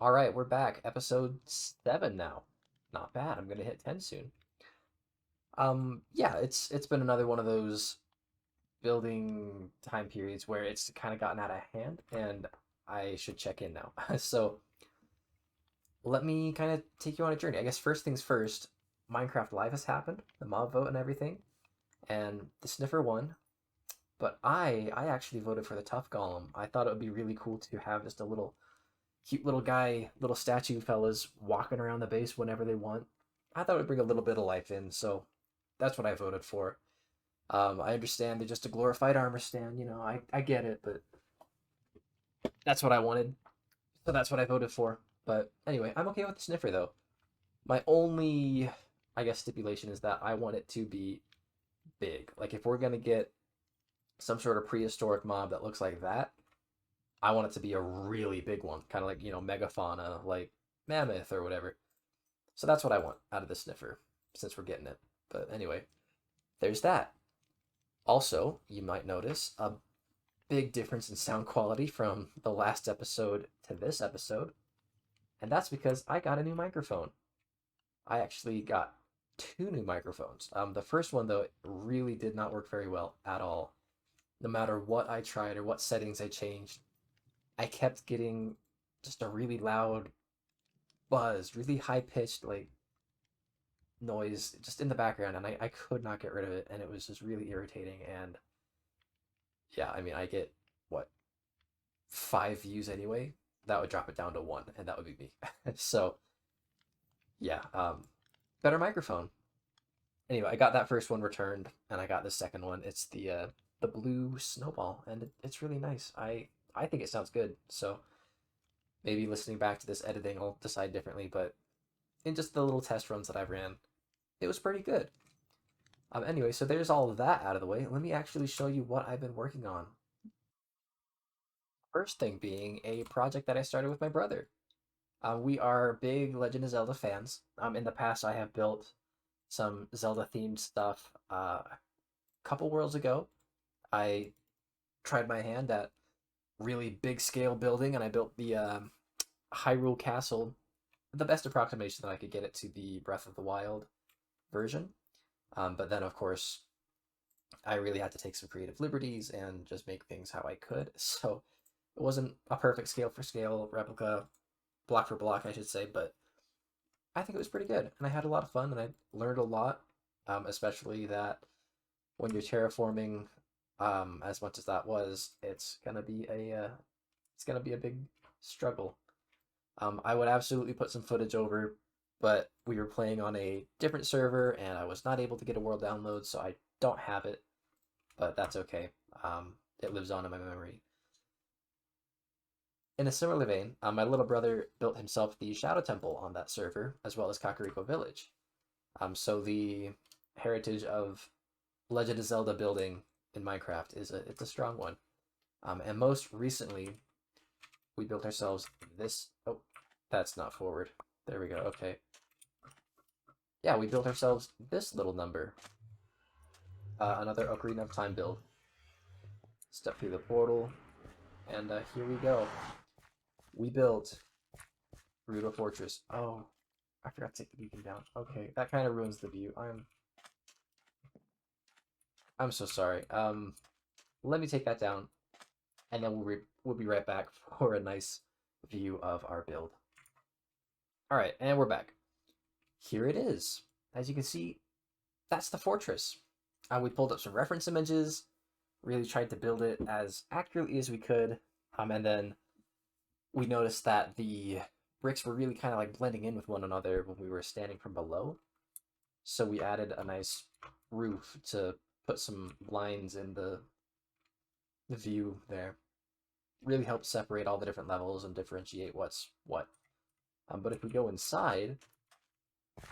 All right, we're back. Episode 7 now. Not bad. I'm gonna hit 10 soon. Yeah, it's been another one of those building time periods where it's kind of gotten out of hand, and I should check in now. So let me kind of take you on a journey. I guess first things first, Minecraft Live has happened, the mob vote and everything, and the Sniffer won. But I actually voted for the Tough Golem. I thought it would be really cool to have just a little cute little guy, little statue fellas walking around the base whenever they want. I thought it would bring a little bit of life in, so that's what I voted for. I understand they're just a glorified armor stand, I get it, but that's what I wanted, so that's what I voted for. But anyway, I'm okay with the sniffer though. My only, I guess, stipulation is that I want it to be big. Like if we're gonna get some sort of prehistoric mob that looks like that, I want it to be a really big one, kind of like megafauna, like mammoth or whatever. So that's what I want out of the sniffer, since we're getting it. But anyway, there's that. Also, you might notice a big difference in sound quality from the last episode to this episode, and that's because I got a new microphone. I actually got two new microphones. The first one, though, really did not work very well at all. No matter what I tried or what settings I changed, I kept getting just a really loud buzz, really high pitched, like noise just in the background, and I could not get rid of it, and it was just really irritating. And yeah, I mean, I get what, 5 views anyway. That would drop it down to one, and that would be me. So yeah, better microphone. Anyway, I got that first one returned, and I got the second one. It's the blue snowball, and it's really nice. I think it sounds good. So maybe listening back to this editing, I'll decide differently. But in just the little test runs that I ran, it was pretty good. Anyway, so there's all of that out of the way. Let me actually show you what I've been working on. First thing being a project that I started with my brother. We are big Legend of Zelda fans. In the past, I have built some Zelda themed stuff. A couple worlds ago, I tried my hand at really big scale building, and I built the Hyrule Castle, the best approximation that I could get it to the Breath of the Wild version. But then, of course, I really had to take some creative liberties and just make things how I could. So it wasn't a perfect scale for scale replica, block for block, I should say, but I think it was pretty good. And I had a lot of fun and I learned a lot, especially that when you're terraforming, as much as that was, it's gonna be a big struggle. I would absolutely put some footage over, but we were playing on a different server and I was not able to get a world download, so I don't have it, but that's okay. It lives on in my memory. In a similar vein, my little brother built himself the Shadow Temple on that server, as well as Kakariko Village. So the heritage of Legend of Zelda building in Minecraft it's a strong one. And most recently, we built ourselves this. Oh, that's not forward. There we go. Okay. Yeah, we built ourselves this little number. Another Ocarina of Time build. Step through the portal, and here we go. We built Gerudo Fortress. Oh, I forgot to take the beacon down. Okay, that kind of ruins the view. I'm so sorry. Let me take that down, and then we'll be right back for a nice view of our build. All right, and we're back. Here it is. As you can see, that's the fortress. We pulled up some reference images, really tried to build it as accurately as we could, and then we noticed that the bricks were really kind of like blending in with one another when we were standing from below. So we added a nice roof to put some lines in the view there. Really helped separate all the different levels and differentiate what's what. But if we go inside,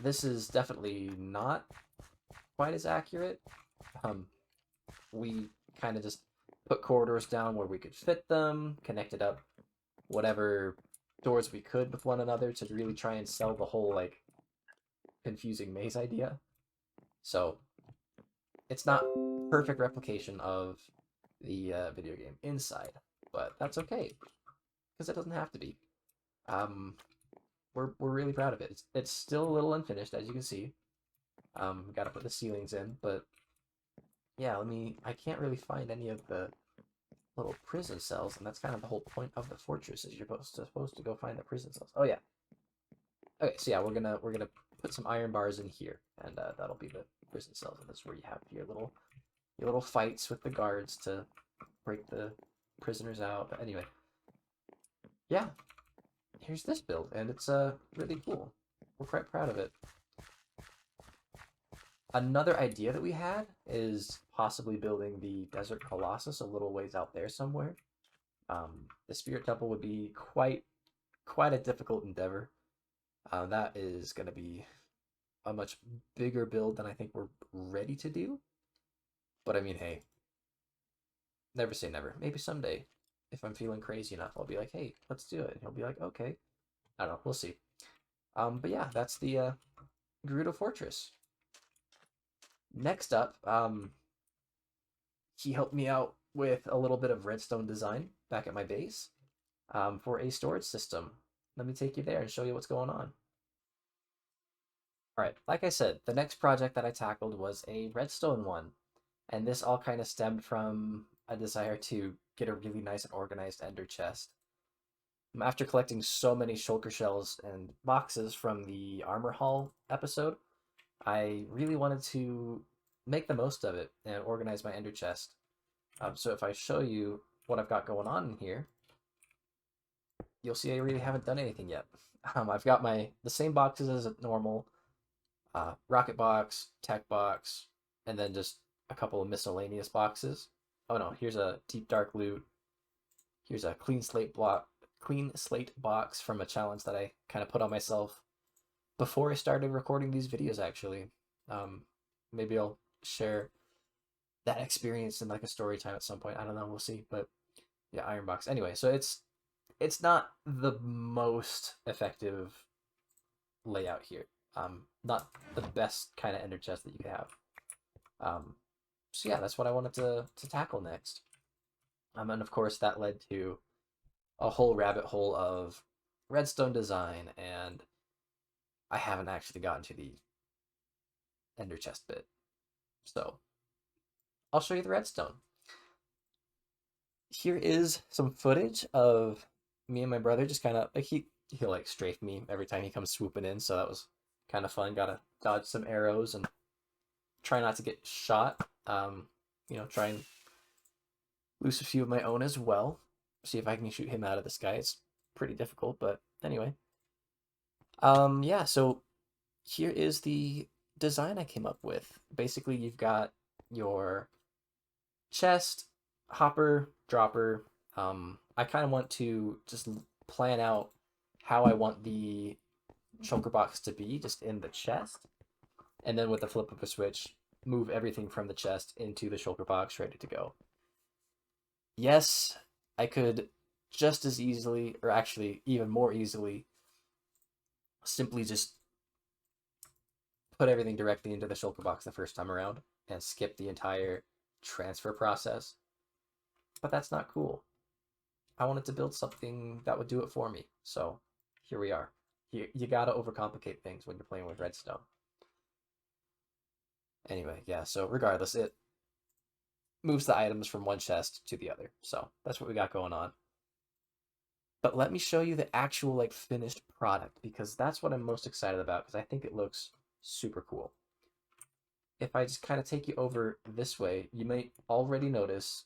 this is definitely not quite as accurate. Um, we kind of just put corridors down where we could fit them, connected up whatever doors we could with one another to really try and sell the whole like confusing maze idea. So it's not perfect replication of the video game inside, but that's okay because it doesn't have to be. We're really proud of it. It's still a little unfinished, as you can see. Got to put the ceilings in, but yeah, I can't really find any of the little prison cells, and that's kind of the whole point of the fortress is you're supposed to go find the prison cells. Oh yeah. Okay, so yeah, we're gonna put some iron bars in here, and that'll be the prison cells, and that's where you have your little fights with the guards to break the prisoners out. But anyway, yeah, here's this build, and it's really cool. We're quite proud of it. Another idea that we had is possibly building the Desert Colossus a little ways out there somewhere. The Spirit Temple would be quite a difficult endeavor. That is going to be a much bigger build than I think we're ready to do. But I mean, hey, never say never. Maybe someday, if I'm feeling crazy enough, I'll be like, hey, let's do it. And he'll be like, okay. I don't know. We'll see. But yeah, that's the Gerudo Fortress. Next up, he helped me out with a little bit of redstone design back at my base for a storage system. Let me take you there and show you what's going on. All right, like I said, the next project that I tackled was a redstone one, and this all kind of stemmed from a desire to get a really nice and organized ender chest. After collecting so many shulker shells and boxes from the Armor Hall episode, I really wanted to make the most of it and organize my ender chest. So if I show you what I've got going on in here, you'll see I really haven't done anything yet. I've got the same boxes as normal, rocket box, tech box, and then just a couple of miscellaneous boxes. Oh no, here's a deep dark loot. Here's a clean slate box from a challenge that I kind of put on myself before I started recording these videos. Actually, maybe I'll share that experience in like a story time at some point. I don't know, we'll see. But yeah, iron box. Anyway, so it's not the most effective layout here. Not the best kind of ender chest that you could have. So yeah, that's what I wanted to tackle next. And of course that led to a whole rabbit hole of redstone design, and I haven't actually gotten to the ender chest bit. So I'll show you the redstone. Here is some footage of me and my brother just kind of like he'll like strafe me every time he comes swooping in, so that was kind of fun. Gotta dodge some arrows and try not to get shot. Try and loose a few of my own as well. See if I can shoot him out of the sky. It's pretty difficult, but anyway. Yeah, so here is the design I came up with. Basically, you've got your chest, hopper, dropper. I kind of want to just plan out how I want the shulker box to be just in the chest, and then with the flip of a switch, move everything from the chest into the shulker box ready to go. Yes, I could just as easily, or actually even more easily, simply just put everything directly into the shulker box the first time around and skip the entire transfer process. But that's not cool. I wanted to build something that would do it for me. So here we are. You gotta overcomplicate things when you're playing with redstone. Anyway, yeah, so regardless, it moves the items from one chest to the other. So that's what we got going on. But let me show you the actual like finished product, because that's what I'm most excited about, because I think it looks super cool. If I just kind of take you over this way, you may already notice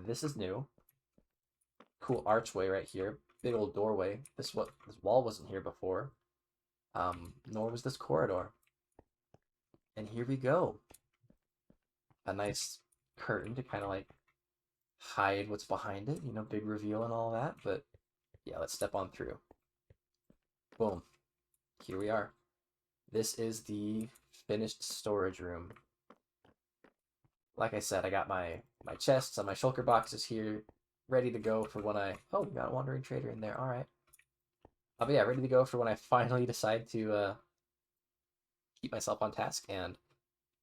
this is new. Cool archway right here. Big old doorway. This wall wasn't here before. Nor was this corridor. And here we go. A nice curtain to kind of like hide what's behind it, big reveal and all that. But yeah, let's step on through. Boom. Here we are. This is the finished storage room. Like I said, I got my chests and my shulker boxes here, ready to go for when oh, we got a wandering trader in there. All right. But yeah, ready to go for when I finally decide to keep myself on task and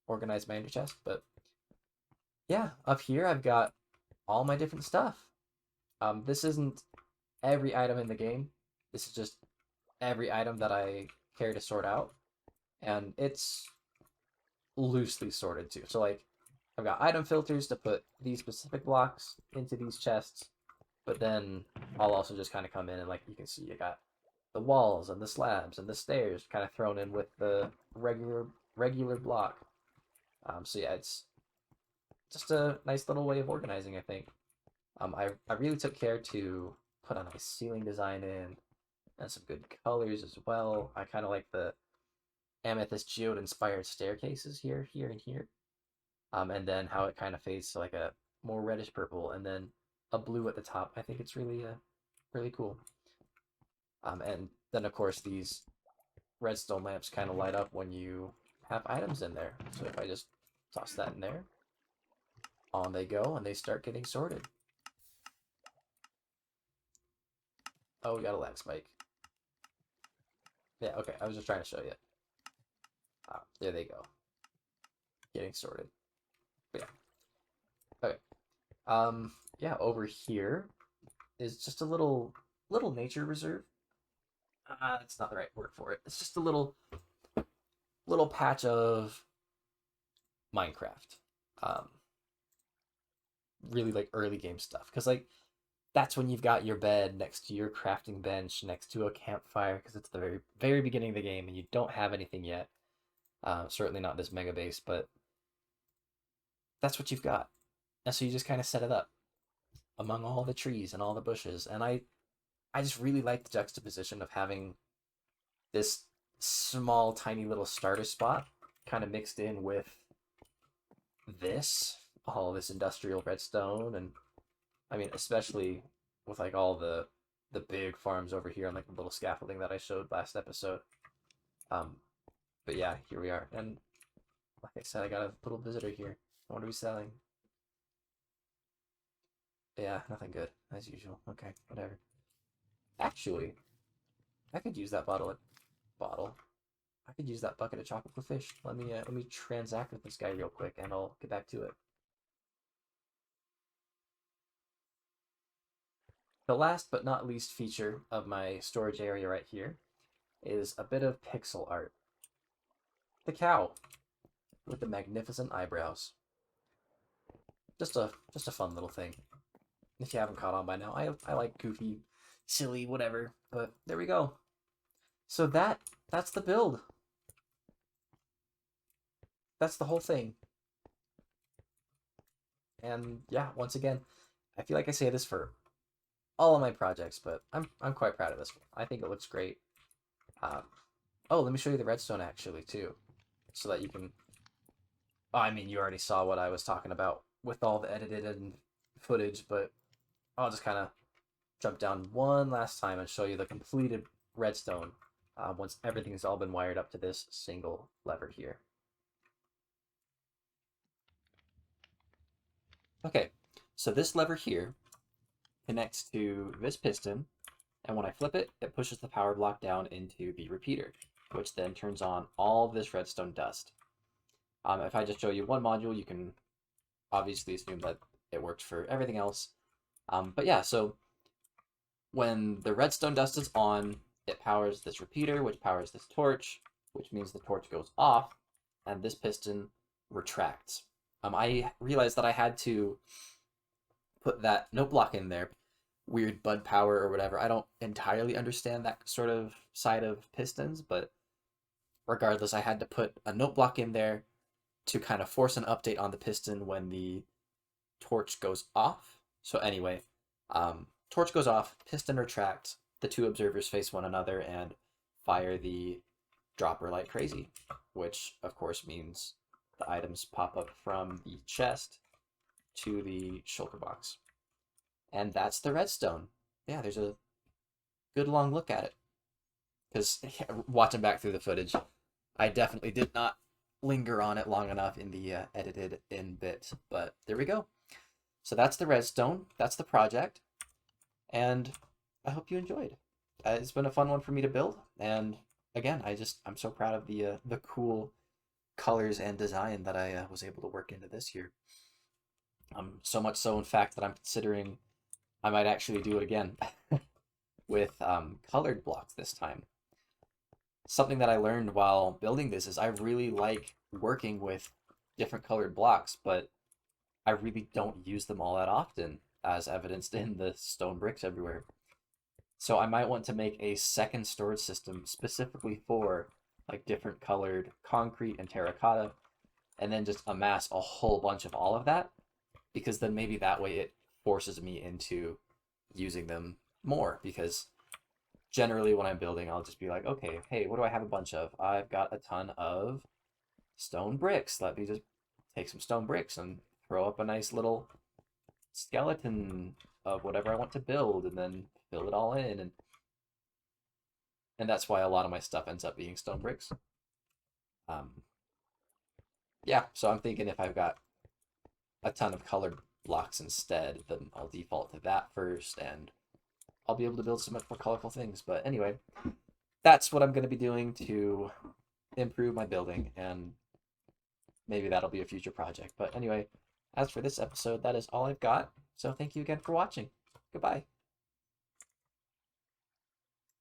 organize my ender chest. But yeah, up here I've got all my different stuff. This isn't every item in the game. This is just every item that I care to sort out, and it's loosely sorted too. So like I've got item filters to put these specific blocks into these chests, but then I'll also just kind of come in and like you can see I got the walls and the slabs and the stairs kind of thrown in with the regular block. So yeah, it's just a nice little way of organizing, I think. I really took care to put a nice ceiling design in and some good colors as well. I kind of like the amethyst geode inspired staircases here, and here. And then how it kind of fades to like a more reddish purple and then a blue at the top. I think it's really cool. And then of course these redstone lamps kind of light up when you have items in there. So if I just toss that in there, on they go and they start getting sorted. Oh, we got a lag spike. Yeah, okay, I was just trying to show you. There they go. Getting sorted. But yeah. Okay. Yeah, over here is just a little nature reserve. That's not the right word for it. It's just a little patch of Minecraft. Um, really like early game stuff because like that's when you've got your bed next to your crafting bench next to a campfire because it's the very beginning of the game and you don't have anything yet. Certainly not this mega base, but that's what you've got. And so you just kind of set it up among all the trees and all the bushes. And I just really like the juxtaposition of having this small, tiny little starter spot kind of mixed in with all this industrial redstone. And I mean, especially with like all the big farms over here on like the little scaffolding that I showed last episode. Um, but yeah, here we are. And like I said, I got a little visitor here. What are we selling? Yeah, nothing good, as usual. Okay, whatever. Actually, I could use that bottle. I could use that bucket of chocolate for fish. Let me transact with this guy real quick, and I'll get back to it. The last but not least feature of my storage area right here is a bit of pixel art. The cow with the magnificent eyebrows. Just a fun little thing. If you haven't caught on by now, I like goofy, silly, whatever. But there we go. So that's the build. That's the whole thing. And yeah, once again, I feel like I say this for all of my projects, but I'm quite proud of this one. I think it looks great. Um, oh, let me show you the redstone actually too, so that you can. Oh, I mean, you already saw what I was talking about with all the edited and footage, but I'll just kind of jump down one last time and show you the completed redstone once everything's all been wired up to this single lever here. Okay, so this lever here connects to this piston, and when I flip it, it pushes the power block down into the repeater, which then turns on all this redstone dust. If I just show you one module, you can obviously assume that it works for everything else. But yeah, so when the redstone dust is on, it powers this repeater, which powers this torch, which means the torch goes off, and this piston retracts. I realized that I had to put that note block in there, weird bud power or whatever. I don't entirely understand that sort of side of pistons, but regardless, I had to put a note block in there to kind of force an update on the piston when the torch goes off. So anyway, torch goes off, piston retracts, the two observers face one another and fire the dropper like crazy, which of course means the items pop up from the chest to the shulker box. And that's the redstone. Yeah, there's a good long look at it. Because watching back through the footage, I definitely did not linger on it long enough in the edited in bit. But there we go. So that's the redstone. That's the project. And I hope you enjoyed. It's been a fun one for me to build. And again, I'm so proud of the cool colors and design that I was able to work into this year. So much so, in fact, that I'm considering I might actually do it again. with colored blocks this time. Something that I learned while building this is I really like working with different colored blocks, but I really don't use them all that often, as evidenced in the stone bricks everywhere. So I might want to make a second storage system specifically for like different colored concrete and terracotta, and then just amass a whole bunch of all of that, because then maybe that way it forces me into using them more, because generally when I'm building, I'll just be like, okay, hey, what do I have a bunch of? I've got a ton of stone bricks. Let me just take some stone bricks and throw up a nice little skeleton of whatever I want to build, and then fill it all in. And that's why a lot of my stuff ends up being stone bricks. Um, yeah, so I'm thinking if I've got a ton of colored blocks instead, then I'll default to that first, and I'll be able to build some much more colorful things. But anyway, that's what I'm going to be doing to improve my building, and maybe that'll be a future project. But anyway, as for this episode, that is all I've got. So thank you again for watching. Goodbye.